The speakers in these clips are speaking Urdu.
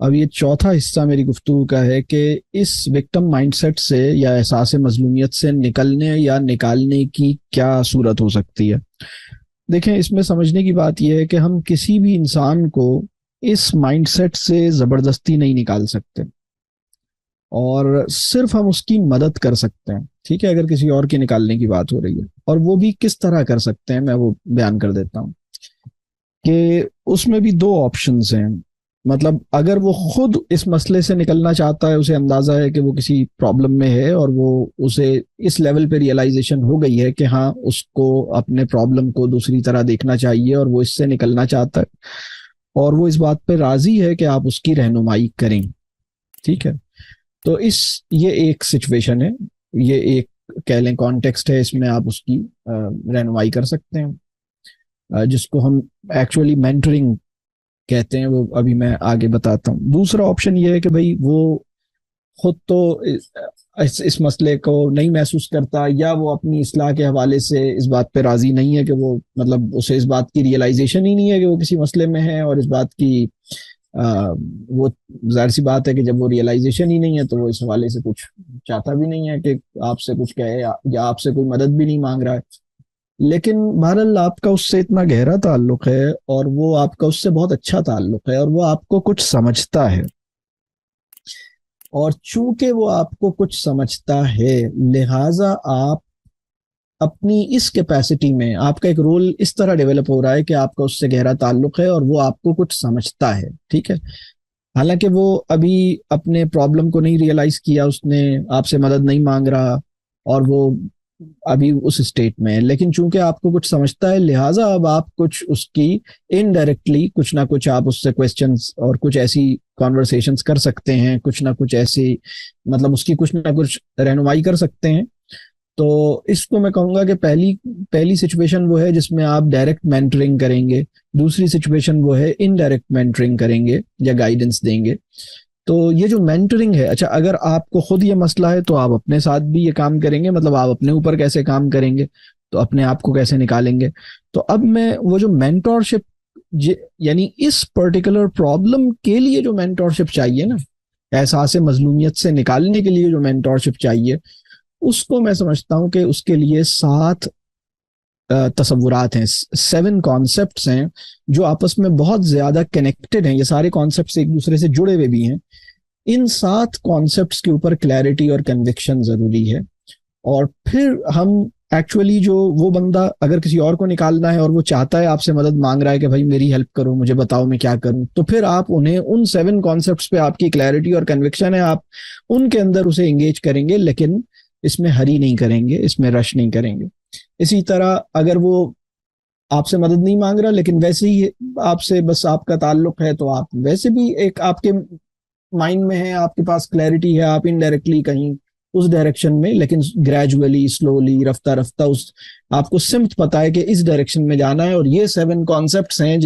اب یہ چوتھا حصہ میری گفتگو کا ہے کہ اس وکٹم مائنڈ سیٹ سے یا احساس مظلومیت سے نکلنے یا نکالنے کی کیا صورت ہو سکتی ہے۔ دیکھیں، اس میں سمجھنے کی بات یہ ہے کہ ہم کسی بھی انسان کو اس مائنڈ سیٹ سے زبردستی نہیں نکال سکتے، اور صرف ہم اس کی مدد کر سکتے ہیں، ٹھیک ہے، اگر کسی اور کی نکالنے کی بات ہو رہی ہے۔ اور وہ بھی کس طرح کر سکتے ہیں، میں وہ بیان کر دیتا ہوں کہ اس میں بھی دو آپشنز ہیں۔ مطلب اگر وہ خود اس مسئلے سے نکلنا چاہتا ہے، اسے اندازہ ہے کہ وہ کسی پرابلم میں ہے اور وہ اسے اس لیول پہ ریئلائزیشن ہو گئی ہے کہ ہاں اس کو اپنے پرابلم کو دوسری طرح دیکھنا چاہیے اور وہ اس سے نکلنا چاہتا ہے، اور وہ اس بات پہ راضی ہے کہ آپ اس کی رہنمائی کریں، ٹھیک ہے، تو یہ ایک سچویشن ہے، یہ ایک کہہ لیں کانٹیکسٹ ہے، اس میں آپ اس کی رہنمائی کر سکتے ہیں، جس کو ہم ایکچولی مینٹرنگ کہتے ہیں، وہ ابھی میں آگے بتاتا ہوں۔ دوسرا آپشن یہ ہے کہ بھائی وہ خود تو اس مسئلے کو نہیں محسوس کرتا، یا وہ اپنی اصلاح کے حوالے سے اس بات پہ راضی نہیں ہے کہ وہ مطلب اسے اس بات کی ریئلائزیشن ہی نہیں ہے کہ وہ کسی مسئلے میں ہے، اور اس بات کی وہ ظاہر سی بات ہے کہ جب وہ ریئلائزیشن ہی نہیں ہے تو وہ اس حوالے سے کچھ چاہتا بھی نہیں ہے کہ آپ سے کچھ کہے، یا آپ سے کوئی مدد بھی نہیں مانگ رہا ہے۔ لیکن بہرحال آپ کا اس سے اتنا گہرا تعلق ہے، اور وہ آپ کا اس سے بہت اچھا تعلق ہے، اور وہ آپ کو کچھ سمجھتا ہے، اور چونکہ وہ آپ کو کچھ سمجھتا ہے لہٰذا آپ اپنی اس کیپیسٹی میں آپ کا ایک رول اس طرح ڈیولپ ہو رہا ہے کہ آپ کا اس سے گہرا تعلق ہے اور وہ آپ کو کچھ سمجھتا ہے، ٹھیک ہے، حالانکہ وہ ابھی اپنے پرابلم کو نہیں ریئلائز کیا، اس نے آپ سے مدد نہیں مانگ رہا، اور وہ ابھی اس اسٹیٹ میں ہے، لیکن چونکہ آپ کو کچھ سمجھتا ہے لہٰذا اب آپ کچھ اس کی انڈائریکٹلی کچھ نہ کچھ آپ اس سے کویسچنز اور کچھ ایسی کانورسیشنز کر سکتے ہیں، کچھ نہ کچھ ایسی مطلب اس کی کچھ نہ کچھ رہنمائی کر سکتے ہیں۔ تو اس کو میں کہوں گا کہ پہلی سچویشن وہ ہے جس میں آپ ڈائریکٹ مینٹرنگ کریں گے، دوسری سچویشن وہ ہے انڈائریکٹ مینٹرنگ کریں گے یا گائیڈنس دیں گے۔ تو یہ جو مینٹرنگ ہے، اچھا اگر آپ کو خود یہ مسئلہ ہے تو آپ اپنے ساتھ بھی یہ کام کریں گے، مطلب آپ اپنے اوپر کیسے کام کریں گے، تو اپنے آپ کو کیسے نکالیں گے۔ تو اب میں وہ جو مینٹورشپ، یعنی اس پرٹیکولر پرابلم کے لیے جو مینٹورشپ چاہیے نا، احساس مظلومیت سے نکالنے کے لیے جو مینٹورشپ چاہیے، اس کو میں سمجھتا ہوں کہ اس کے لیے 7 تصورات ہیں، 7 کانسیپٹس ہیں جو آپس میں بہت زیادہ کنیکٹڈ ہیں۔ یہ سارے کانسیپٹس ایک دوسرے سے جڑے ہوئے بھی ہیں۔ ان 7 کانسیپٹس کے اوپر کلیئرٹی اور کنوکشن ضروری ہے، اور پھر ہم ایکچولی جو وہ بندہ اگر کسی اور کو نکالنا ہے اور وہ چاہتا ہے آپ سے مدد مانگ رہا ہے کہ بھائی میری ہیلپ کرو، مجھے بتاؤ میں کیا کروں، تو پھر آپ انہیں ان 7 کانسیپٹس پہ آپ کی کلیئرٹی اور کنوکشن ہے، آپ ان کے اندر اسے انگیج کریں گے، لیکن اس میں ہری نہیں کریں گے، اس میں رش نہیں کریں گے۔ اسی طرح اگر وہ آپ سے مدد نہیں مانگ رہا لیکن ویسے ہی آپ سے بس آپ کا تعلق ہے، تو آپ ویسے بھی ایک آپ کے مائنڈ میں ہے، آپ کے پاس کلیئرٹی ہے، آپ انڈائریکٹلی کہیں اس ڈائریکشن میں، لیکن گریجولی سلولی رفتہ رفتہ آپ کو سمت پتا ہے کہ اس ڈائریکشن میں جانا ہے، اور یہ 7 کانسیپٹس ہیں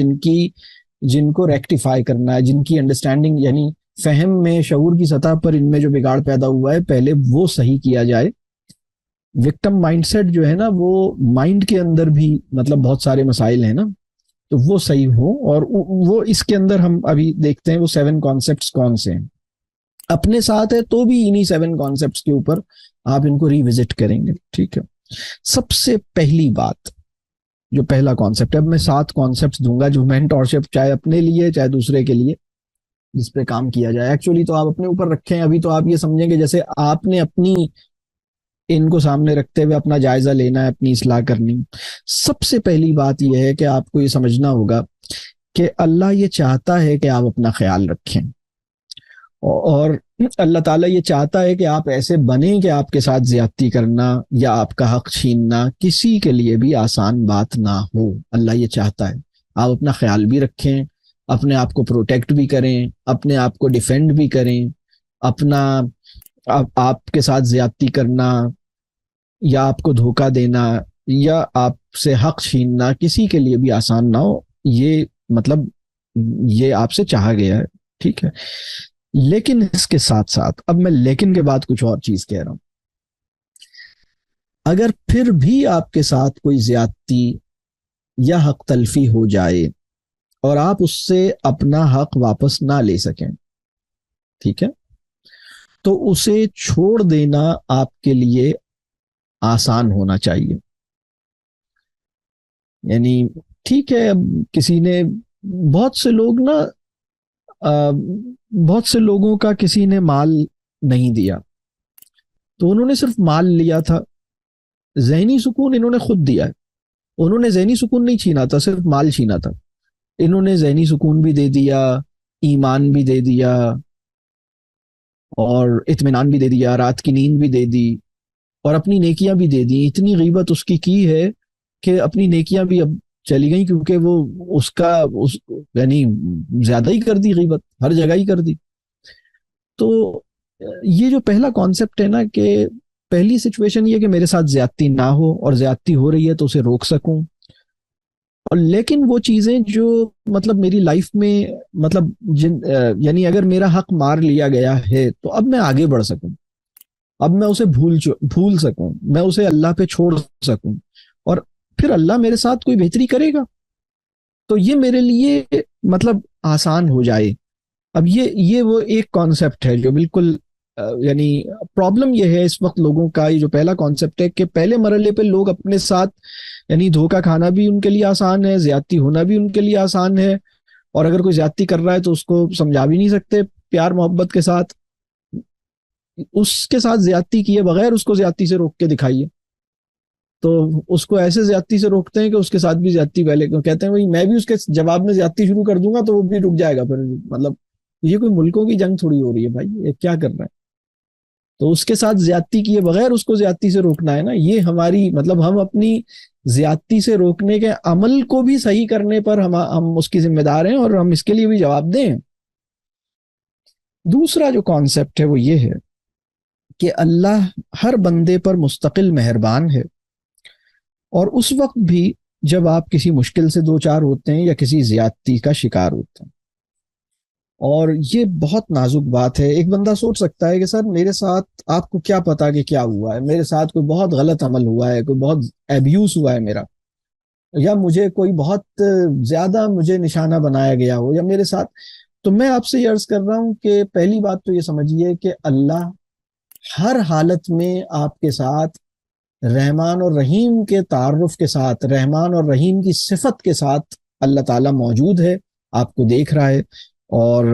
جن کو ریکٹیفائی کرنا ہے، جن کی انڈرسٹینڈنگ یعنی فہم میں، شعور کی سطح پر ان میں جو بگاڑ پیدا ہوا ہے پہلے وہ صحیح کیا جائے۔ وکٹم مائنڈ سیٹ جو ہے نا، وہ مائنڈ کے اندر بھی مطلب بہت سارے مسائل ہیں نا، تو وہ صحیح ہو، اور وہ اس کے اندر ہم ابھی دیکھتے ہیں وہ 7 کانسیپٹس کون سے ہیں۔ اپنے ساتھ ہے تو بھی انہی 7 کانسیپٹس کے اوپر آپ ان کو ریوزٹ کریں گے، ٹھیک ہے۔ سب سے پہلی بات، جو پہلا کانسیپٹ ہے، اب میں 7 کانسیپٹس دوں گا جو مینٹورشپ چاہے اپنے لیے چاہے دوسرے کے لیے جس پہ کام کیا جائے۔ ایکچولی تو آپ اپنے اوپر رکھیں، ابھی تو آپ یہ سمجھیں گے جیسے آپ نے اپنی ان کو سامنے رکھتے ہوئے اپنا جائزہ لینا ہے، اپنی اصلاح کرنی۔ سب سے پہلی بات یہ ہے کہ آپ کو یہ سمجھنا ہوگا کہ اللہ یہ چاہتا ہے کہ آپ اپنا خیال رکھیں، اور اللہ تعالیٰ یہ چاہتا ہے کہ آپ ایسے بنیں کہ آپ کے ساتھ زیادتی کرنا یا آپ کا حق چھیننا کسی کے لیے بھی آسان بات نہ ہو۔ اللہ یہ چاہتا ہے آپ اپنا خیال بھی رکھیں، اپنے آپ کو پروٹیکٹ بھی کریں، اپنے آپ کو ڈیفینڈ بھی کریں۔ اپنا آپ کے ساتھ زیادتی کرنا یا آپ کو دھوکہ دینا یا آپ سے حق چھیننا کسی کے لیے بھی آسان نہ ہو، یہ مطلب یہ آپ سے چاہا گیا ہے، ٹھیک ہے۔ لیکن اس کے ساتھ ساتھ، اب میں لیکن کے بعد کچھ اور چیز کہہ رہا ہوں، اگر پھر بھی آپ کے ساتھ کوئی زیادتی یا حق تلفی ہو جائے اور آپ اس سے اپنا حق واپس نہ لے سکیں، ٹھیک ہے، تو اسے چھوڑ دینا آپ کے لیے آسان ہونا چاہیے. یعنی ٹھیک ہے، اب کسی نے، بہت سے لوگ نا، بہت سے لوگوں کا کسی نے مال نہیں دیا تو انہوں نے صرف مال لیا تھا، ذہنی سکون انہوں نے خود دیا ہے. انہوں نے ذہنی سکون نہیں چھینا تھا، صرف مال چھینا تھا. انہوں نے ذہنی سکون بھی دے دیا، ایمان بھی دے دیا، اور اطمینان بھی دے دیا، رات کی نیند بھی دے دی، اور اپنی نیکیاں بھی دے دی. اتنی غیبت اس کی ہے کہ اپنی نیکیاں بھی اب چلی گئیں، کیونکہ وہ یعنی زیادہ ہی کر دی، غیبت ہر جگہ ہی کر دی. تو یہ جو پہلا کانسیپٹ ہے نا، کہ پہلی سچویشن یہ کہ میرے ساتھ زیادتی نہ ہو، اور زیادتی ہو رہی ہے تو اسے روک سکوں. اور لیکن وہ چیزیں جو مطلب میری لائف میں مطلب یعنی اگر میرا حق مار لیا گیا ہے تو اب میں آگے بڑھ سکوں، اب میں اسے بھول سکوں، میں اسے اللہ پہ چھوڑ سکوں، اور پھر اللہ میرے ساتھ کوئی بہتری کرے گا تو یہ میرے لیے مطلب آسان ہو جائے. اب یہ وہ ایک کانسیپٹ ہے جو بالکل یعنی پرابلم یہ ہے اس وقت لوگوں کا. یہ جو پہلا کانسیپٹ ہے کہ پہلے مرحلے پہ لوگ اپنے ساتھ یعنی دھوکہ کھانا بھی ان کے لیے آسان ہے، زیادتی ہونا بھی ان کے لیے آسان ہے، اور اگر کوئی زیادتی کر رہا ہے تو اس کو سمجھا بھی نہیں سکتے پیار محبت کے ساتھ. اس کے ساتھ زیادتی کیے بغیر اس کو زیادتی سے روک کے دکھائیے تو اس کو ایسے زیادتی سے روکتے ہیں کہ اس کے ساتھ بھی زیادتی پہلے کہتے ہیں بھائی میں بھی اس کے جواب میں زیادتی شروع کر دوں گا تو وہ بھی رک جائے گا. پھر مطلب یہ کوئی ملکوں کی جنگ تھوڑی ہو رہی ہے بھائی، یہ کیا کر رہا ہے؟ تو اس کے ساتھ زیادتی کیے بغیر اس کو زیادتی سے روکنا ہے نا. یہ ہماری مطلب ہم اپنی زیادتی سے روکنے کے عمل کو بھی صحیح کرنے پر ہم اس کی ذمہ دار ہیں، اور ہم اس کے لیے بھی جواب دیں. دوسرا جو کانسیپٹ ہے وہ یہ ہے کہ اللہ ہر بندے پر مستقل مہربان ہے، اور اس وقت بھی جب آپ کسی مشکل سے دو چار ہوتے ہیں یا کسی زیادتی کا شکار ہوتے ہیں. اور یہ بہت نازک بات ہے. ایک بندہ سوچ سکتا ہے کہ سر میرے ساتھ آپ کو کیا پتا کہ کیا ہوا ہے، میرے ساتھ کوئی بہت غلط عمل ہوا ہے، کوئی بہت ایبیوز ہوا ہے میرا، یا مجھے کوئی بہت زیادہ مجھے نشانہ بنایا گیا ہو یا میرے ساتھ. تو میں آپ سے یہ عرض کر رہا ہوں کہ پہلی بات تو یہ سمجھیے کہ اللہ ہر حالت میں آپ کے ساتھ رحمان اور رحیم کے تعارف کے ساتھ، رحمان اور رحیم کی صفت کے ساتھ اللہ تعالیٰ موجود ہے، آپ کو دیکھ رہا ہے. اور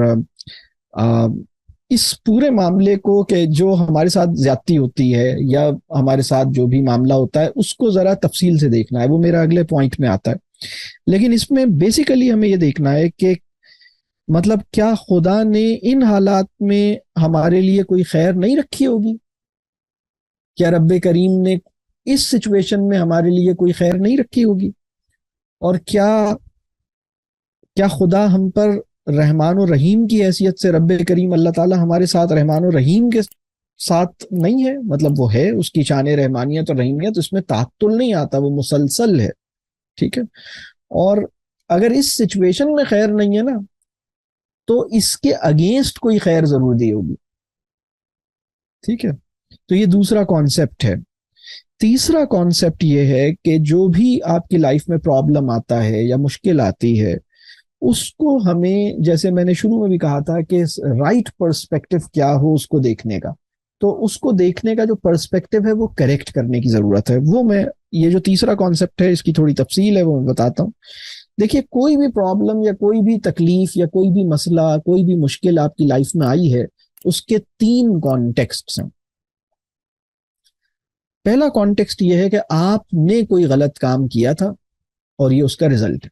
اس پورے معاملے کو کہ جو ہمارے ساتھ زیادتی ہوتی ہے یا ہمارے ساتھ جو بھی معاملہ ہوتا ہے اس کو ذرا تفصیل سے دیکھنا ہے، وہ میرا اگلے پوائنٹ میں آتا ہے. لیکن اس میں بیسیکلی ہمیں یہ دیکھنا ہے کہ مطلب کیا خدا نے ان حالات میں ہمارے لیے کوئی خیر نہیں رکھی ہوگی؟ کیا رب کریم نے اس سچویشن میں ہمارے لیے کوئی خیر نہیں رکھی ہوگی؟ اور کیا خدا ہم پر رحمان و رحیم کی حیثیت سے، رب کریم اللہ تعالیٰ ہمارے ساتھ رحمان و رحیم کے ساتھ نہیں ہے؟ مطلب وہ ہے، اس کی شان رحمانیت اور رحیمیت اس میں تعطل نہیں آتا، وہ مسلسل ہے. ٹھیک ہے. اور اگر اس سچویشن میں خیر نہیں ہے نا تو اس کے اگینسٹ کوئی خیر ضرور دی ہوگی. ٹھیک ہے. تو یہ دوسرا کانسیپٹ ہے. تیسرا کانسیپٹ یہ ہے کہ جو بھی آپ کی لائف میں پرابلم آتا ہے یا مشکل آتی ہے اس کو ہمیں، جیسے میں نے شروع میں بھی کہا تھا کہ رائٹ پرسپیکٹو کیا ہو اس کو دیکھنے کا، تو اس کو دیکھنے کا جو پرسپیکٹو ہے وہ کریکٹ کرنے کی ضرورت ہے. وہ میں یہ جو تیسرا کانسیپٹ ہے اس کی تھوڑی تفصیل ہے وہ میں بتاتا ہوں. دیکھیے کوئی بھی پرابلم یا کوئی بھی تکلیف یا کوئی بھی مسئلہ، کوئی بھی مشکل آپ کی لائف میں آئی ہے، اس کے 3 کانٹیکسٹس ہیں. پہلا کانٹیکسٹ یہ ہے کہ آپ نے کوئی غلط کام کیا تھا اور یہ اس کا رزلٹ ہے.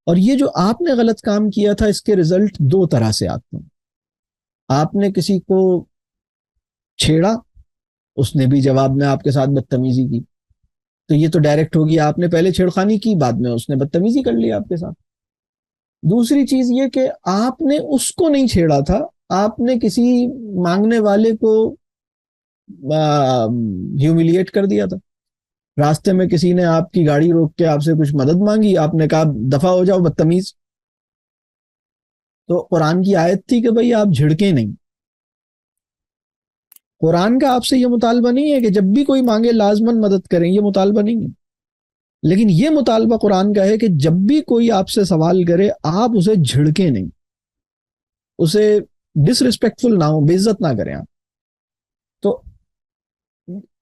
اور یہ جو آپ نے غلط کام کیا تھا اس کے رزلٹ 2 طرح سے آتے ہیں. آپ نے کسی کو چھیڑا، اس نے بھی جواب میں آپ کے ساتھ بدتمیزی کی، تو یہ تو ڈائریکٹ ہوگی، آپ نے پہلے چھیڑخانی کی، بعد میں اس نے بدتمیزی کر لی آپ کے ساتھ. دوسری چیز یہ کہ آپ نے اس کو نہیں چھیڑا تھا، آپ نے کسی مانگنے والے کو ہیومیلیٹ کر دیا تھا. راستے میں کسی نے آپ کی گاڑی روک کے آپ سے کچھ مدد مانگی، آپ نے کہا دفع ہو جاؤ بدتمیز. تو قرآن کی آیت تھی کہ بھئی آپ جھڑکیں نہیں. قرآن کا آپ سے یہ مطالبہ نہیں ہے کہ جب بھی کوئی مانگے لازماً مدد کریں، یہ مطالبہ نہیں ہے. لیکن یہ مطالبہ قرآن کا ہے کہ جب بھی کوئی آپ سے سوال کرے آپ اسے جھڑکیں نہیں، اسے ڈس ریسپیکٹفل نہ ہو، بے عزت نہ کریں آپ. تو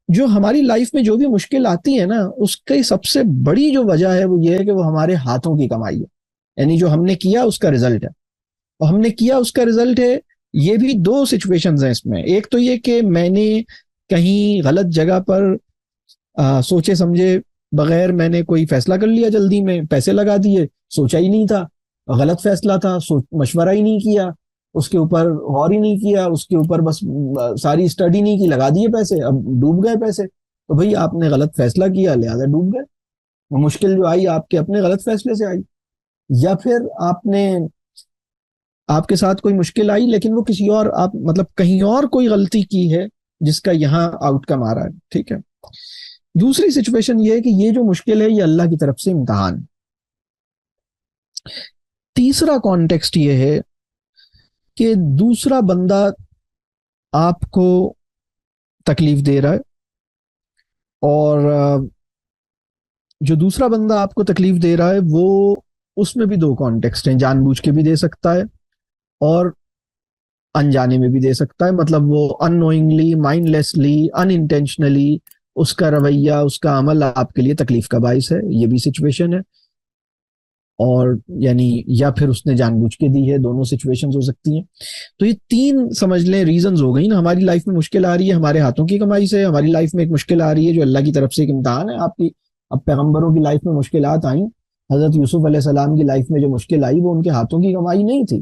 جو ہماری لائف میں جو بھی مشکل آتی ہے نا، اس کی سب سے بڑی جو وجہ ہے وہ یہ ہے کہ وہ ہمارے ہاتھوں کی کمائی ہے. یعنی جو ہم نے کیا اس کا رزلٹ ہے، اور ہم نے کیا اس کا رزلٹ ہے. یہ بھی دو سچویشنز ہیں اس میں. ایک تو یہ کہ میں نے کہیں غلط جگہ پر سوچے سمجھے بغیر میں نے کوئی فیصلہ کر لیا، جلدی میں پیسے لگا دیے، سوچا ہی نہیں تھا، غلط فیصلہ تھا، مشورہ ہی نہیں کیا، اس کے اوپر غور ہی نہیں کیا، اس کے اوپر بس ساری اسٹڈی نہیں کی، لگا دیے پیسے، اب ڈوب گئے پیسے. تو بھئی آپ نے غلط فیصلہ کیا لہذا ڈوب گئے. مشکل جو آئی آپ کے اپنے غلط فیصلے سے آئی. یا پھر آپ کے ساتھ کوئی مشکل آئی لیکن وہ کسی اور، آپ مطلب کہیں اور کوئی غلطی کی ہے جس کا یہاں آؤٹ کم آ رہا ہے. ٹھیک ہے. دوسری سچویشن یہ ہے کہ یہ جو مشکل ہے یہ اللہ کی طرف سے امتحان. تیسرا کانٹیکسٹ یہ ہے کہ دوسرا بندہ آپ کو تکلیف دے رہا ہے، اور جو دوسرا بندہ آپ کو تکلیف دے رہا ہے وہ، اس میں بھی دو کانٹیکسٹ ہیں. جان بوجھ کے بھی دے سکتا ہے اور انجانے میں بھی دے سکتا ہے. مطلب وہ ان نوئنگلی، مائنڈ لیسلی، ان انٹینشنلی اس کا رویہ، اس کا عمل آپ کے لیے تکلیف کا باعث ہے. یہ بھی سچویشن ہے. اور یعنی یا پھر اس نے جان بوجھ کے دی ہے. دونوں سچویشنز ہو سکتی ہیں. تو یہ تین سمجھ لیں ریزنز ہو گئی نا. ہماری لائف میں مشکل آ رہی ہے ہمارے ہاتھوں کی کمائی سے، ہماری لائف میں ایک مشکل آ رہی ہے جو اللہ کی طرف سے ایک امتحان ہے آپ کی. اب پیغمبروں کی لائف میں مشکلات آئیں، حضرت یوسف علیہ السلام کی لائف میں جو مشکل آئی وہ ان کے ہاتھوں کی کمائی نہیں تھی.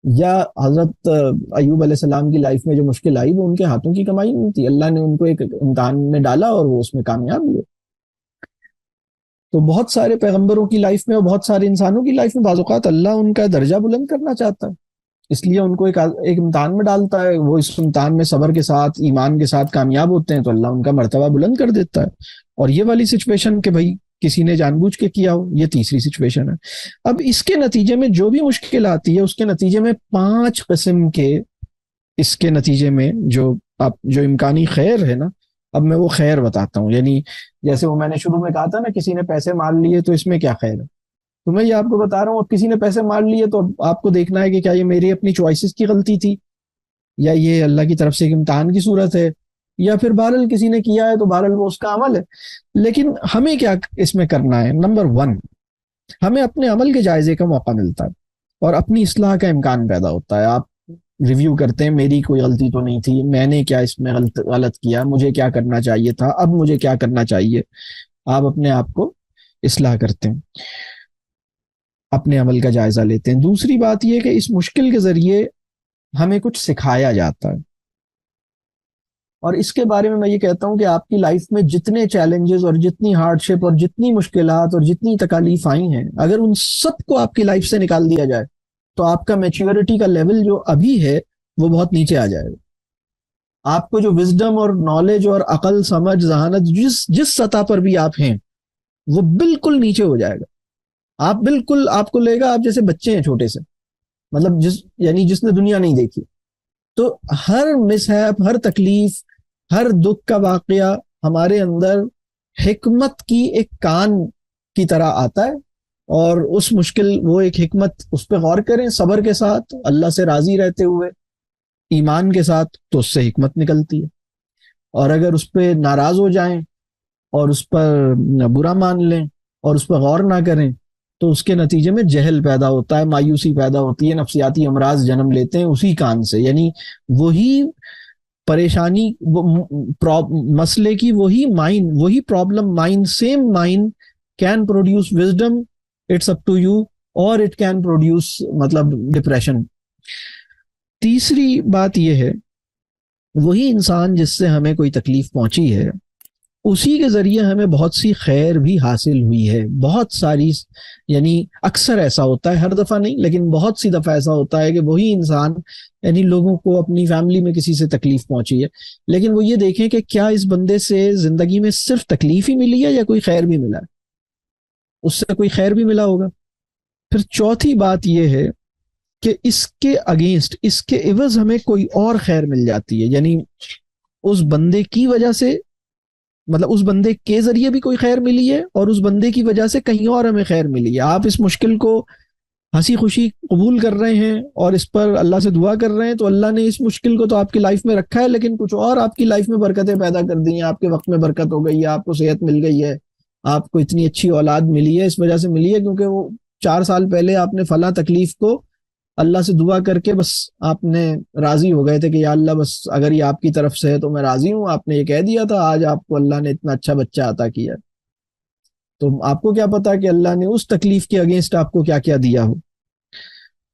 یا حضرت ایوب علیہ السلام کی لائف میں جو مشکل آئی وہ ان کے ہاتھوں کی کمائی نہیں تھی. اللہ نے ان کو ایک امتحان میں ڈالا اور وہ اس میں کامیاب ہوئے. تو بہت سارے پیغمبروں کی لائف میں اور بہت سارے انسانوں کی لائف میں بعض اوقات اللہ ان کا درجہ بلند کرنا چاہتا ہے، اس لیے ان کو ایک امتحان میں ڈالتا ہے. وہ اس امتحان میں صبر کے ساتھ، ایمان کے ساتھ کامیاب ہوتے ہیں تو اللہ ان کا مرتبہ بلند کر دیتا ہے. اور یہ والی سچویشن کہ بھائی کسی نے جان بوجھ کے کیا ہو، یہ تیسری سچویشن ہے. اب اس کے نتیجے میں جو بھی مشکل آتی ہے اس کے نتیجے میں 5 قسم کے، اس کے نتیجے میں جو امکانی خیر ہے نا، اب میں وہ خیر بتاتا ہوں. یعنی جیسے وہ میں نے شروع میں کہا تھا نا، کسی نے پیسے مار لیے تو اس میں کیا خیر ہے، تو میں یہ آپ کو بتا رہا ہوں. اب کسی نے پیسے مار لیے تو آپ کو دیکھنا ہے کہ کیا یہ میری اپنی چوائسز کی غلطی تھی، یا یہ اللہ کی طرف سے ایک امتحان کی صورت ہے، یا پھر بہرحال کسی نے کیا ہے تو بہرحال وہ اس کا عمل ہے. لیکن ہمیں کیا اس میں کرنا ہے؟ نمبر 1، ہمیں اپنے عمل کے جائزے کا موقع ملتا ہے اور اپنی اصلاح کا امکان پیدا ہوتا ہے. آپ ریویو کرتے ہیں، میری کوئی غلطی تو نہیں تھی، میں نے کیا اس میں غلط کیا، مجھے کیا کرنا چاہیے تھا، اب مجھے کیا کرنا چاہیے. آپ اپنے آپ کو اصلاح کرتے ہیں، اپنے عمل کا جائزہ لیتے ہیں. دوسری بات یہ کہ اس مشکل کے ذریعے ہمیں کچھ سکھایا جاتا ہے. اور اس کے بارے میں میں یہ کہتا ہوں کہ آپ کی لائف میں جتنے چیلنجز اور جتنی ہارڈ شپ اور جتنی مشکلات اور جتنی تکالیف آئی ہیں، اگر ان سب کو آپ کی لائف سے نکال دیا جائے تو آپ کا میچیورٹی کا لیول جو ابھی ہے وہ بہت نیچے آ جائے گا. آپ کو جو وزڈم اور نالج اور عقل، سمجھ، ذہانت جس سطح پر بھی آپ ہیں وہ بالکل نیچے ہو جائے گا. آپ کو لے گا آپ جیسے بچے ہیں چھوٹے سے، مطلب جس نے دنیا نہیں دیکھی. تو ہر مس ہیپ، ہر تکلیف، ہر دکھ کا واقعہ ہمارے اندر حکمت کی ایک کان کی طرح آتا ہے. اور اس مشکل، وہ ایک حکمت، اس پہ غور کریں صبر کے ساتھ، اللہ سے راضی رہتے ہوئے، ایمان کے ساتھ، تو اس سے حکمت نکلتی ہے. اور اگر اس پہ ناراض ہو جائیں اور اس پر برا مان لیں اور اس پہ غور نہ کریں تو اس کے نتیجے میں جہل پیدا ہوتا ہے، مایوسی پیدا ہوتی ہے، نفسیاتی امراض جنم لیتے ہیں اسی کان سے. یعنی وہی پریشانی، مسئلے کی وہی مائنڈ، وہی problem mind, same mind can produce wisdom, it's up to you, اور اٹ کین پروڈیوس مطلب ڈپریشن. تیسری بات یہ ہے، وہی انسان جس سے ہمیں کوئی تکلیف پہنچی ہے اسی کے ذریعے ہمیں بہت سی خیر بھی حاصل ہوئی ہے. بہت ساری، یعنی اکثر ایسا ہوتا ہے، ہر دفعہ نہیں لیکن بہت سی دفعہ ایسا ہوتا ہے کہ وہی انسان، یعنی لوگوں کو اپنی فیملی میں کسی سے تکلیف پہنچی ہے لیکن وہ یہ دیکھیں کہ کیا اس بندے سے زندگی میں صرف تکلیف ہی ملی ہے یا کوئی خیر بھی ملا ہے، اس سے کوئی خیر بھی ملا ہوگا. پھر چوتھی بات یہ ہے کہ اس کے اگینسٹ، اس کے عوض ہمیں کوئی اور خیر مل جاتی ہے. یعنی اس بندے کی وجہ سے، مطلب اس بندے کے ذریعے بھی کوئی خیر ملی ہے اور اس بندے کی وجہ سے کہیں اور ہمیں خیر ملی ہے. آپ اس مشکل کو ہنسی خوشی قبول کر رہے ہیں اور اس پر اللہ سے دعا کر رہے ہیں، تو اللہ نے اس مشکل کو تو آپ کی لائف میں رکھا ہے، لیکن کچھ اور آپ کی لائف میں برکتیں پیدا کر دی ہیں، آپ کے وقت میں برکت ہو گئی ہے، آپ کو صحت مل گئی ہے، آپ کو اتنی اچھی اولاد ملی ہے، اس وجہ سے ملی ہے کیونکہ وہ 4 سال پہلے آپ نے فلاں تکلیف کو اللہ سے دعا کر کے بس آپ نے راضی ہو گئے تھے کہ یا اللہ بس اگر یہ آپ کی طرف سے ہے تو میں راضی ہوں، آپ نے یہ کہہ دیا تھا، آج آپ کو اللہ نے اتنا اچھا بچہ عطا کیا، تو آپ کو کیا پتا کہ اللہ نے اس تکلیف کے اگینسٹ آپ کو کیا کیا دیا ہو۔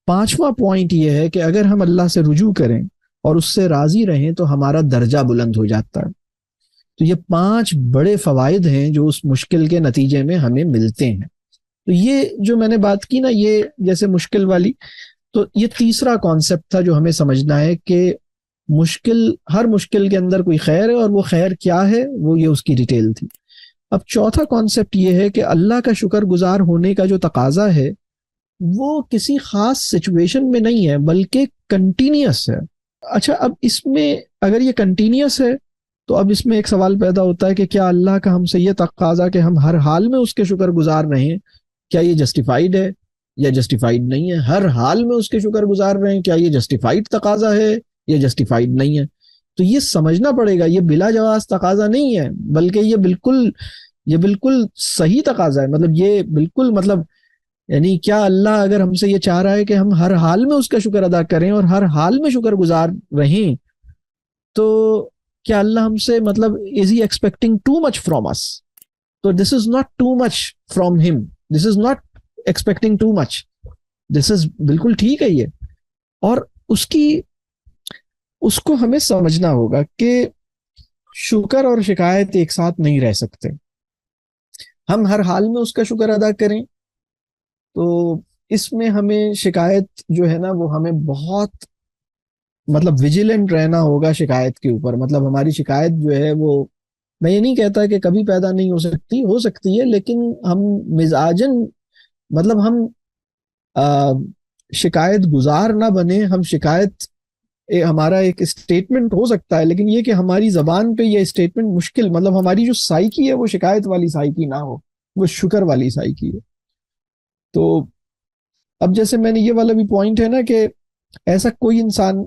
5واں پوائنٹ یہ ہے کہ اگر ہم اللہ سے رجوع کریں اور اس سے راضی رہیں تو ہمارا درجہ بلند ہو جاتا ہے۔ تو یہ 5 بڑے فوائد ہیں جو اس مشکل کے نتیجے میں ہمیں ملتے ہیں۔ تو یہ جو میں نے بات کی نا، یہ جیسے مشکل والی، تو یہ تیسرا کانسیپٹ تھا جو ہمیں سمجھنا ہے کہ ہر مشکل کے اندر کوئی خیر ہے، اور وہ خیر کیا ہے، وہ یہ اس کی ڈیٹیل تھی۔ اب چوتھا کانسیپٹ یہ ہے کہ اللہ کا شکر گزار ہونے کا جو تقاضا ہے وہ کسی خاص سچویشن میں نہیں ہے بلکہ کنٹینیوس ہے۔ اچھا، اب اس میں اگر یہ کنٹینیوس ہے تو اب اس میں ایک سوال پیدا ہوتا ہے کہ کیا اللہ کا ہم سے یہ تقاضا کہ ہم ہر حال میں اس کے شکر گزار رہیں، کیا یہ جسٹیفائیڈ ہے یا جسٹیفائیڈ نہیں ہے؟ ہر حال میں اس کے شکر گزار رہیں، کیا یہ جسٹیفائیڈ تقاضا ہے یا جسٹیفائیڈ نہیں ہے؟ تو یہ سمجھنا پڑے گا، یہ بلا جواز تقاضا نہیں ہے بلکہ یہ بالکل صحیح تقاضا ہے۔ مطلب یہ بالکل یعنی کیا اللہ اگر ہم سے یہ چاہ رہا ہے کہ ہم ہر حال میں اس کا شکر ادا کریں اور ہر حال میں شکر گزار رہیں، تو کیا اللہ ہم سے is he expecting too much from us? تو this is not too much from ہم، this is not expecting too much, this is بالکل ٹھیک ہے یہ۔ اور اس کو ہمیں سمجھنا ہوگا کہ شکر اور شکایت ایک ساتھ نہیں رہ سکتے۔ ہم ہر حال میں اس کا شکر ادا کریں تو اس میں ہمیں شکایت جو ہے نا وہ ہمیں بہت ویجیلنٹ رہنا ہوگا شکایت کے اوپر۔ ہماری شکایت جو ہے وہ، میں یہ نہیں کہتا کہ کبھی پیدا نہیں ہو سکتی ہے، لیکن ہم مزاجن ہم شکایت گزار نہ بنے۔ ہم شکایت ہمارا ایک اسٹیٹمنٹ ہو سکتا ہے، لیکن یہ کہ ہماری زبان پہ یہ اسٹیٹمنٹ مشکل، ہماری جو سائیکی ہے وہ شکایت والی سائیکی نہ ہو، وہ شکر والی سائیکی ہے۔ تو اب جیسے میں نے یہ والا بھی پوائنٹ ہے نا کہ ایسا کوئی انسان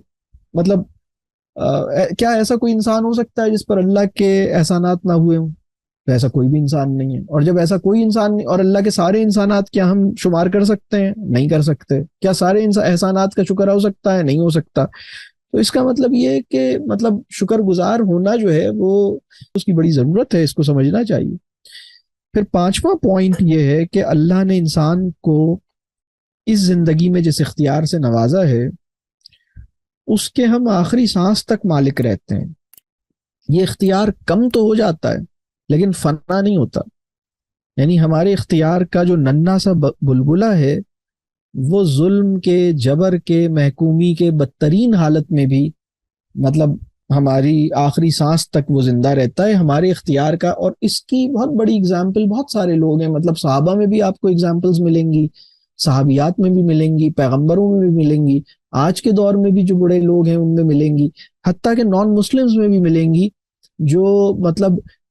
کیا ایسا کوئی انسان ہو سکتا ہے جس پر اللہ کے احسانات نہ ہوئے ہوں؟ تو ایسا کوئی بھی انسان نہیں ہے۔ اور جب ایسا کوئی انسان نہیں، اور اللہ کے سارے انسانات کیا ہم شمار کر سکتے ہیں؟ نہیں کر سکتے۔ کیا سارے احسانات کا شکر ہو سکتا ہے؟ نہیں ہو سکتا۔ تو اس کا یہ ہے کہ شکر گزار ہونا جو ہے وہ اس کی بڑی ضرورت ہے، اس کو سمجھنا چاہیے۔ پھر 5واں پوائنٹ یہ ہے کہ اللہ نے انسان کو اس زندگی میں جس اختیار سے نوازا ہے اس کے ہم آخری سانس تک مالک رہتے ہیں۔ یہ اختیار کم تو ہو جاتا ہے لیکن فنا نہیں ہوتا۔ یعنی ہمارے اختیار کا جو ننھا سا بلبلہ ہے وہ ظلم کے، جبر کے، محکومی کے بدترین حالت میں بھی ہماری آخری سانس تک وہ زندہ رہتا ہے ہمارے اختیار کا۔ اور اس کی بہت بڑی اگزامپل بہت سارے لوگ ہیں، صحابہ میں بھی آپ کو اگزامپلز ملیں گی، صحابیات میں بھی ملیں گی، پیغمبروں میں بھی ملیں گی، آج کے دور میں بھی جو بڑے لوگ ہیں ان میں ملیں گی، حتیٰ کہ نان مسلمز میں بھی ملیں گی، جو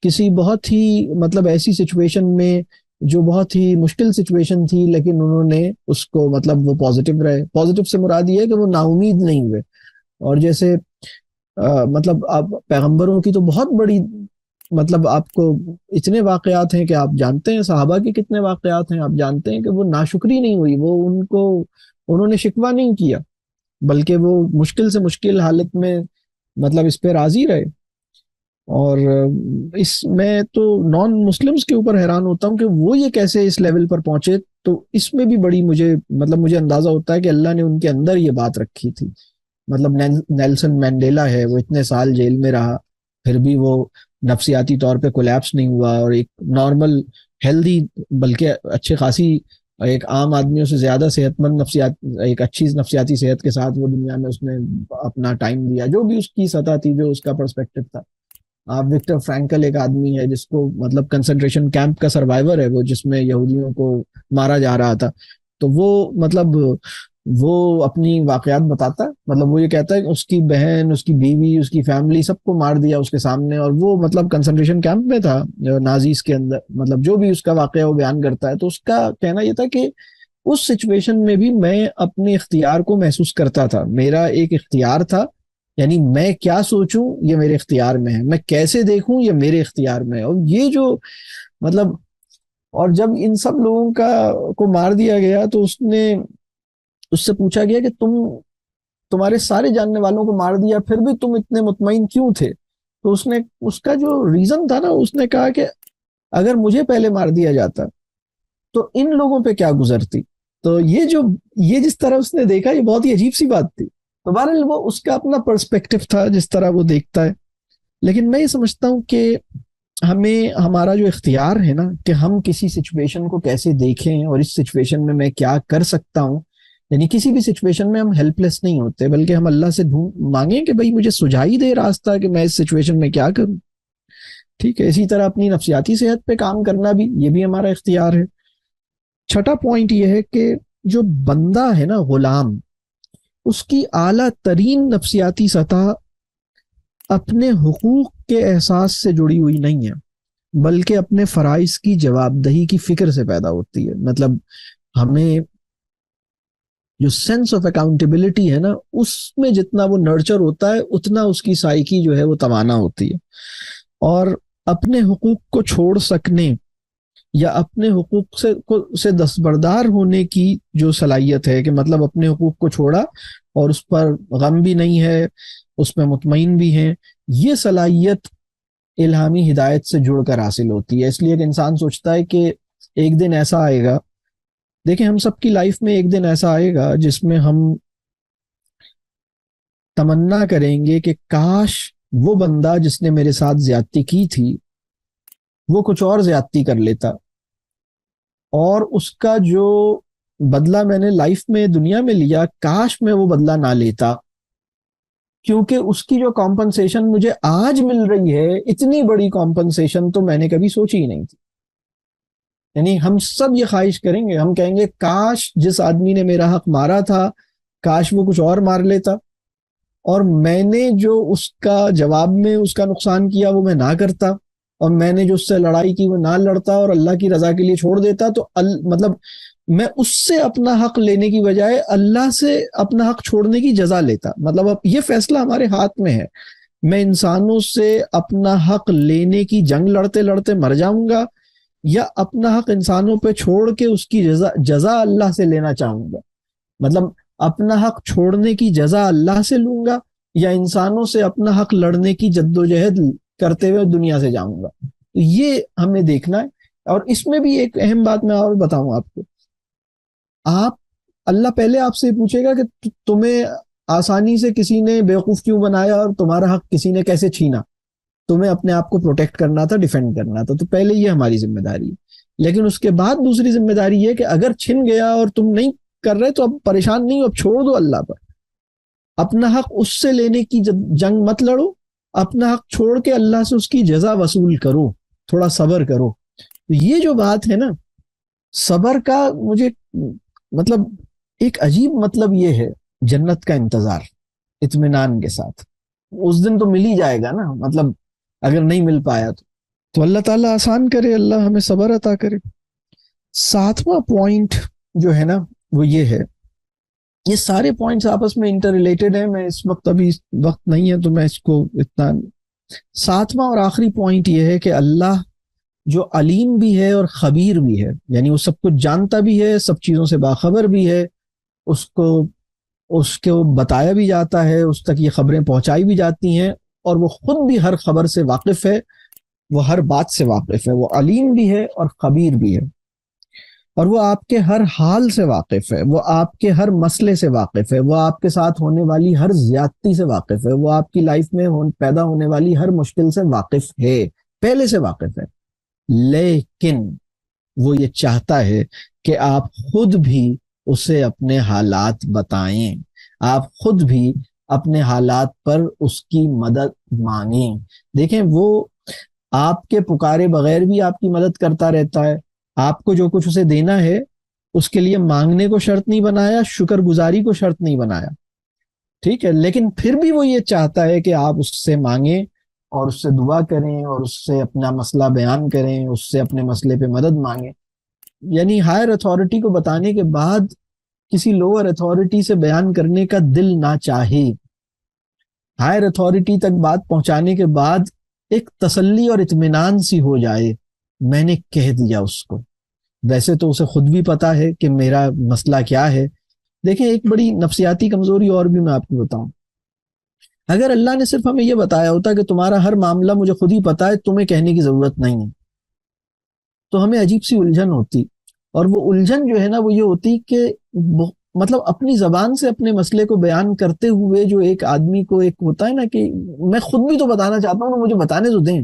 کسی بہت ہی ایسی سچویشن میں، جو بہت ہی مشکل سچویشن تھی، لیکن انہوں نے اس کو وہ پازیٹیو رہے۔ پازیٹیو سے مراد یہ ہے کہ وہ نا امید نہیں ہوئے۔ اور جیسے آپ پیغمبروں کی تو بہت بڑی آپ کو اتنے واقعات ہیں کہ آپ جانتے ہیں، صحابہ کے کتنے واقعات ہیں، آپ جانتے ہیں کہ وہ ناشکری نہیں ہوئی، انہوں نے شکوہ نہیں کیا، بلکہ وہ مشکل سے مشکل حالت میں اس پہ راضی رہے۔ اور اس میں تو نان مسلمز کے اوپر حیران ہوتا ہوں کہ وہ یہ کیسے اس لیول پر پہنچے۔ تو اس میں بھی بڑی مجھے اندازہ ہوتا ہے کہ اللہ نے ان کے اندر یہ بات رکھی تھی۔ نیلسن مینڈیلا ہے، وہ اتنے سال جیل میں رہا، پھر بھی وہ نفسیاتی طور پہ کولیپس نہیں ہوا، اور ایک نارمل ہیلدی، بلکہ اچھے خاصی ایک عام آدمیوں سے زیادہ صحت مند ایک اچھی نفسیاتی صحت کے ساتھ وہ دنیا میں اس نے اپنا ٹائم دیا، جو بھی اس کی سطح تھی، جو اس کا پرسپیکٹو تھا۔ وکٹر فرینکل ایک آدمی ہے جس کو کنسنٹریشن کیمپ کا سروائیور ہے وہ، جس میں یہودیوں کو مارا جا رہا تھا۔ تو وہ اپنی واقعات بتاتا ہے، وہ یہ کہتا ہے کہ اس کی بہن، اس کی بیوی، اس کی فیملی سب کو مار دیا اس کے سامنے، اور وہ کنسنٹریشن کیمپ میں تھا نازیز کے اندر۔ جو بھی اس کا واقعہ وہ بیان کرتا ہے، تو اس کا کہنا یہ تھا کہ اس سچویشن میں بھی میں اپنے اختیار کو محسوس کرتا تھا. میرا ایک اختیار تھا، یعنی میں کیا سوچوں یہ میرے اختیار میں ہے، میں کیسے دیکھوں یہ میرے اختیار میں ہے. اور یہ جو مطلب، اور جب ان سب لوگوں کو مار دیا گیا تو اس سے پوچھا گیا کہ تمہارے سارے جاننے والوں کو مار دیا پھر بھی تم اتنے مطمئن کیوں تھے؟ تو اس کا جو ریزن تھا نا، اس نے کہا کہ اگر مجھے پہلے مار دیا جاتا تو ان لوگوں پہ کیا گزرتی. تو یہ جس طرح اس نے دیکھا یہ بہت ہی عجیب سی بات تھی. تو بہرحال وہ اس کا اپنا پرسپیکٹو تھا جس طرح وہ دیکھتا ہے. لیکن میں یہ سمجھتا ہوں کہ ہمارا جو اختیار ہے نا کہ ہم کسی سچویشن کو کیسے دیکھیں اور اس سچویشن میں میں کیا کر سکتا ہوں، یعنی کسی بھی سچویشن میں ہم ہیلپ لیس نہیں ہوتے بلکہ ہم اللہ سے مانگیں کہ بھائی مجھے سجھائی دے راستہ کہ میں اس سچویشن میں کیا کروں. ٹھیک ہے، اسی طرح اپنی نفسیاتی صحت پہ کام کرنا بھی، یہ بھی ہمارا اختیار ہے. چھٹا پوائنٹ یہ ہے کہ جو بندہ ہے نا، غلام، اس کی اعلیٰ ترین نفسیاتی سطح اپنے حقوق کے احساس سے جڑی ہوئی نہیں ہے بلکہ اپنے فرائض کی جواب دہی کی فکر سے پیدا ہوتی ہے. مطلب ہمیں جو سینس آف اکاؤنٹیبلٹی ہے نا، اس میں جتنا وہ نرچر ہوتا ہے اتنا اس کی سائیکی جو ہے وہ توانا ہوتی ہے. اور اپنے حقوق کو چھوڑ سکنے یا اپنے حقوق سے دستبردار ہونے کی جو صلاحیت ہے کہ مطلب اپنے حقوق کو چھوڑا اور اس پر غم بھی نہیں ہے، اس میں مطمئن بھی ہیں، یہ صلاحیت الہامی ہدایت سے جڑ کر حاصل ہوتی ہے. اس لیے کہ انسان سوچتا ہے کہ ایک دن ایسا آئے گا، دیکھیں ہم سب کی لائف میں ایک دن ایسا آئے گا جس میں ہم تمنا کریں گے کہ کاش وہ بندہ جس نے میرے ساتھ زیادتی کی تھی وہ کچھ اور زیادتی کر لیتا، اور اس کا جو بدلہ میں نے لائف میں دنیا میں لیا کاش میں وہ بدلہ نہ لیتا، کیونکہ اس کی جو کمپنسیشن مجھے آج مل رہی ہے اتنی بڑی کمپنسیشن تو میں نے کبھی سوچی ہی نہیں تھی. یعنی ہم سب یہ خواہش کریں گے، ہم کہیں گے کاش جس آدمی نے میرا حق مارا تھا کاش وہ کچھ اور مار لیتا، اور میں نے جو اس کا جواب میں اس کا نقصان کیا وہ میں نہ کرتا، اور میں نے جو اس سے لڑائی کی وہ نہ لڑتا اور اللہ کی رضا کے لیے چھوڑ دیتا. تو مطلب میں اس سے اپنا حق لینے کی بجائے اللہ سے اپنا حق چھوڑنے کی جزا لیتا. مطلب اب یہ فیصلہ ہمارے ہاتھ میں ہے، میں انسانوں سے اپنا حق لینے کی جنگ لڑتے لڑتے مر جاؤں گا یا اپنا حق انسانوں پہ چھوڑ کے اس کی جزا اللہ سے لینا چاہوں گا. مطلب اپنا حق چھوڑنے کی جزا اللہ سے لوں گا یا انسانوں سے اپنا حق لڑنے کی جدوجہد کرتے ہوئے دنیا سے جاؤں گا. یہ ہمیں دیکھنا ہے. اور اس میں بھی ایک اہم بات میں اور بتاؤں آپ کو، اللہ پہلے آپ سے پوچھے گا کہ تمہیں آسانی سے کسی نے بیوقوف کیوں بنایا اور تمہارا حق کسی نے کیسے چھینا، تمہیں اپنے آپ کو پروٹیکٹ کرنا تھا، ڈیفینڈ کرنا تھا. تو پہلے یہ ہماری ذمہ داری ہے. لیکن اس کے بعد دوسری ذمہ داری یہ کہ اگر چھن گیا اور تم نہیں کر رہے تو اب پریشان نہیں ہو، اب چھوڑ دو اللہ پر، اپنا حق اس سے لینے کی جنگ مت لڑو، اپنا حق چھوڑ کے اللہ سے اس کی جزا وصول کرو، تھوڑا صبر کرو. یہ جو بات ہے نا صبر کا، مجھے مطلب ایک عجیب مطلب یہ ہے، جنت کا انتظار اطمینان کے ساتھ. اس دن تو مل ہی جائے گا نا، مطلب اگر نہیں مل پایا تو اللہ تعالیٰ آسان کرے، اللہ ہمیں صبر عطا کرے. 7واں پوائنٹ جو ہے نا وہ یہ ہے، یہ سارے پوائنٹس آپس میں انٹر ریلیٹڈ ہیں، میں اس وقت ابھی وقت نہیں ہے تو میں اس کو اتنا. 7واں اور آخری پوائنٹ یہ ہے کہ اللہ جو علیم بھی ہے اور خبیر بھی ہے، یعنی وہ سب کچھ جانتا بھی ہے، سب چیزوں سے باخبر بھی ہے، اس کو بتایا بھی جاتا ہے، اس تک یہ خبریں پہنچائی بھی جاتی ہیں، اور وہ خود بھی ہر خبر سے واقف ہے، وہ ہر بات سے واقف ہے. وہ علیم بھی ہے اور خبیر بھی ہے، اور وہ آپ کے ہر حال سے واقف ہے، وہ آپ کے ہر مسئلے سے واقف ہے، وہ آپ کے ساتھ ہونے والی ہر زیادتی سے واقف ہے، وہ آپ کی لائف میں پیدا ہونے والی ہر مشکل سے واقف ہے، پہلے سے واقف ہے. لیکن وہ یہ چاہتا ہے کہ آپ خود بھی اسے اپنے حالات بتائیں، آپ خود بھی اپنے حالات پر اس کی مدد مانگیں. دیکھیں وہ آپ کے پکارے بغیر بھی آپ کی مدد کرتا رہتا ہے. آپ کو جو کچھ اسے دینا ہے اس کے لیے مانگنے کو شرط نہیں بنایا، شکر گزاری کو شرط نہیں بنایا، ٹھیک ہے. لیکن پھر بھی وہ یہ چاہتا ہے کہ آپ اس سے مانگیں اور اس سے دعا کریں اور اس سے اپنا مسئلہ بیان کریں، اس سے اپنے مسئلے پہ مدد مانگیں. یعنی ہائر اتھارٹی کو بتانے کے بعد کسی لوور اتھارٹی سے بیان کرنے کا دل نہ چاہے، ہائر اتھارٹی تک بات پہنچانے کے بعد ایک تسلی اور اطمینان سی ہو جائے، میں نے کہہ دیا اس کو، ویسے تو اسے خود بھی پتا ہے کہ میرا مسئلہ کیا ہے۔ دیکھیں ایک بڑی نفسیاتی کمزوری اور بھی میں آپ کو بتاؤں، اگر اللہ نے صرف ہمیں یہ بتایا ہوتا کہ تمہارا ہر معاملہ مجھے خود ہی پتا ہے، تمہیں کہنے کی ضرورت نہیں ہے، تو ہمیں عجیب سی الجھن ہوتی، اور وہ الجھن جو ہے نا وہ یہ ہوتی کہ مطلب اپنی زبان سے اپنے مسئلے کو بیان کرتے ہوئے جو ایک آدمی کو ایک ہوتا ہے نا کہ میں خود بھی تو بتانا چاہتا ہوں، مجھے بتانے تو دیں۔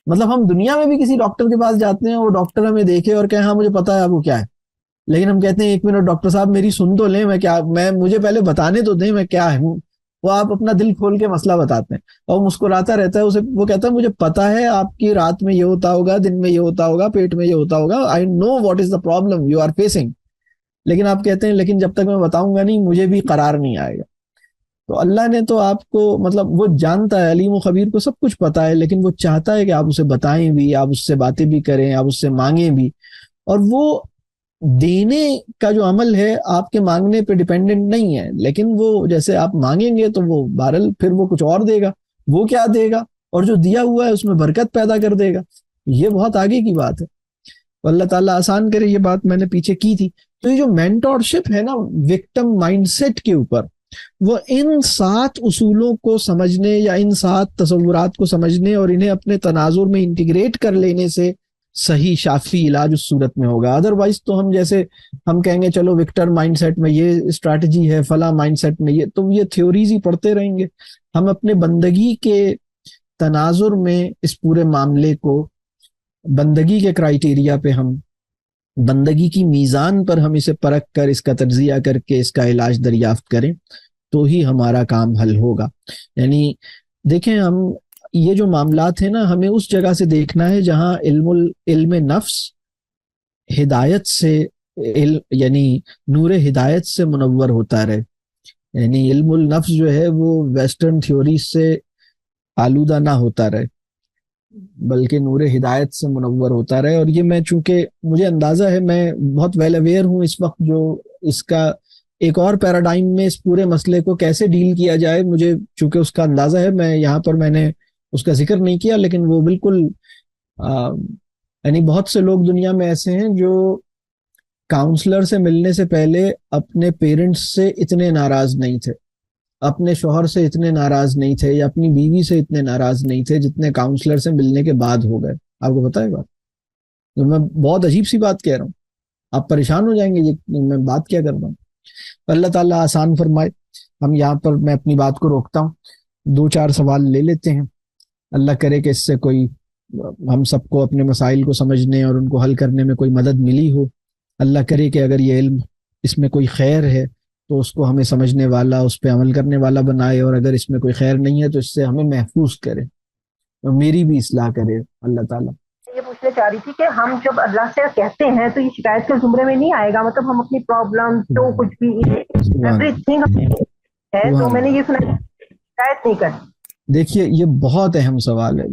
مطلب ہم دنیا میں بھی کسی ڈاکٹر کے پاس جاتے ہیں، وہ ڈاکٹر ہمیں دیکھے اور کہے ہاں مجھے پتا ہے آپ کو کیا ہے، لیکن ہم کہتے ہیں ایک منٹ ڈاکٹر صاحب میری سن تو لیں، میں مجھے پہلے بتانے تو دیں میں کیا ہوں۔ وہ آپ اپنا دل کھول کے مسئلہ بتاتے ہیں اور مسکراتا رہتا ہے، اسے وہ کہتا ہے مجھے پتا ہے آپ کی رات میں یہ ہوتا ہوگا، دن میں یہ ہوتا ہوگا، پیٹ میں یہ ہوتا ہوگا، I know what is the problem you are facing, لیکن آپ کہتے ہیں لیکن جب تک میں بتاؤں گا نہیں مجھے بھی قرار نہیں آئے گا۔ تو اللہ نے تو آپ کو مطلب وہ جانتا ہے، علیم و خبیر کو سب کچھ پتا ہے، لیکن وہ چاہتا ہے کہ آپ اسے بتائیں بھی، آپ اس سے باتیں بھی کریں، آپ اس سے مانگیں بھی، اور وہ دینے کا جو عمل ہے آپ کے مانگنے پہ ڈیپینڈنٹ نہیں ہے، لیکن وہ جیسے آپ مانگیں گے تو وہ بہرحال پھر وہ کچھ اور دے گا، وہ کیا دے گا، اور جو دیا ہوا ہے اس میں برکت پیدا کر دے گا، یہ بہت آگے کی بات ہے۔ اللہ تعالیٰ آسان کرے، یہ بات میں نے پیچھے کی تھی۔ تو یہ جو مینٹورشپ ہے نا وکٹم مائنڈ سیٹ کے اوپر، وہ ان 7 اصولوں کو سمجھنے یا ان 7 تصورات کو سمجھنے اور انہیں اپنے تناظر میں انٹیگریٹ کر لینے سے صحیح شافی علاج اس صورت میں ہوگا۔ ادروائز تو ہم جیسے ہم کہیں گے چلو وکٹر مائنڈ سیٹ میں یہ اسٹریٹجی ہے، فلاں مائنڈ سیٹ میں یہ، تو یہ تھیوریز ہی پڑھتے رہیں گے۔ ہم اپنے بندگی کے تناظر میں اس پورے معاملے کو، بندگی کے کرائیٹیریا پہ، ہم بندگی کی میزان پر ہم اسے پرکھ کر اس کا تجزیہ کر کے اس کا علاج دریافت کریں تو ہی ہمارا کام حل ہوگا۔ یعنی دیکھیں ہم یہ جو معاملات ہیں نا ہمیں اس جگہ سے دیکھنا ہے جہاں علم نفس ہدایت سے یعنی نور ہدایت سے منور ہوتا رہے، یعنی علم النفس جو ہے وہ ویسٹرن تھیوری سے آلودہ نہ ہوتا رہے بلکہ نور ہدایت سے منور ہوتا رہے۔ اور یہ میں چونکہ مجھے اندازہ ہے، میں بہت ویل اویئر ہوں اس وقت جو اس کا ایک اور پیراڈائم میں اس پورے مسئلے کو کیسے ڈیل کیا جائے، مجھے چونکہ اس کا اندازہ ہے، میں یہاں پر میں نے اس کا ذکر نہیں کیا، لیکن وہ بالکل یعنی بہت سے لوگ دنیا میں ایسے ہیں جو کاؤنسلر سے ملنے سے پہلے اپنے پیرنٹس سے اتنے ناراض نہیں تھے، اپنے شوہر سے اتنے ناراض نہیں تھے، یا اپنی بیوی سے اتنے ناراض نہیں تھے جتنے کاؤنسلر سے ملنے کے بعد ہو گئے۔ آپ کو پتہ ہے بات؟ تو میں بہت عجیب سی بات کہہ رہا ہوں، آپ پریشان ہو جائیں گے یہ میں بات کیا کر رہا ہوں۔ اللہ تعالیٰ آسان فرمائے۔ ہم یہاں پر میں اپنی بات کو روکتا ہوں، 2-4 سوال لے لیتے ہیں، اللہ کرے کہ اس سے کوئی ہم سب کو اپنے مسائل کو سمجھنے اور ان کو حل کرنے میں کوئی مدد ملی ہو۔ اللہ کرے کہ اگر یہ علم اس میں کوئی خیر ہے تو اس کو ہمیں سمجھنے والا، اس پہ عمل کرنے والا بنائے، اور اگر اس میں کوئی خیر نہیں ہے تو اس سے ہمیں محفوظ کرے اور میری بھی اصلاح کرے اللہ تعالیٰ۔ یہ پوچھنا چاہ رہی تھی کہ ہم جب اللہ سے کہتے ہیں تو یہ شکایت کے زمرے میں نہیں آئے گا، مطلب ہم اپنی پرابلم جو کچھ بھی ایوری تھنگ ہے، تو میں نے یہ سنا شکایت نہیں کرتی۔ دیکھیے یہ بہت اہم سوال ہے،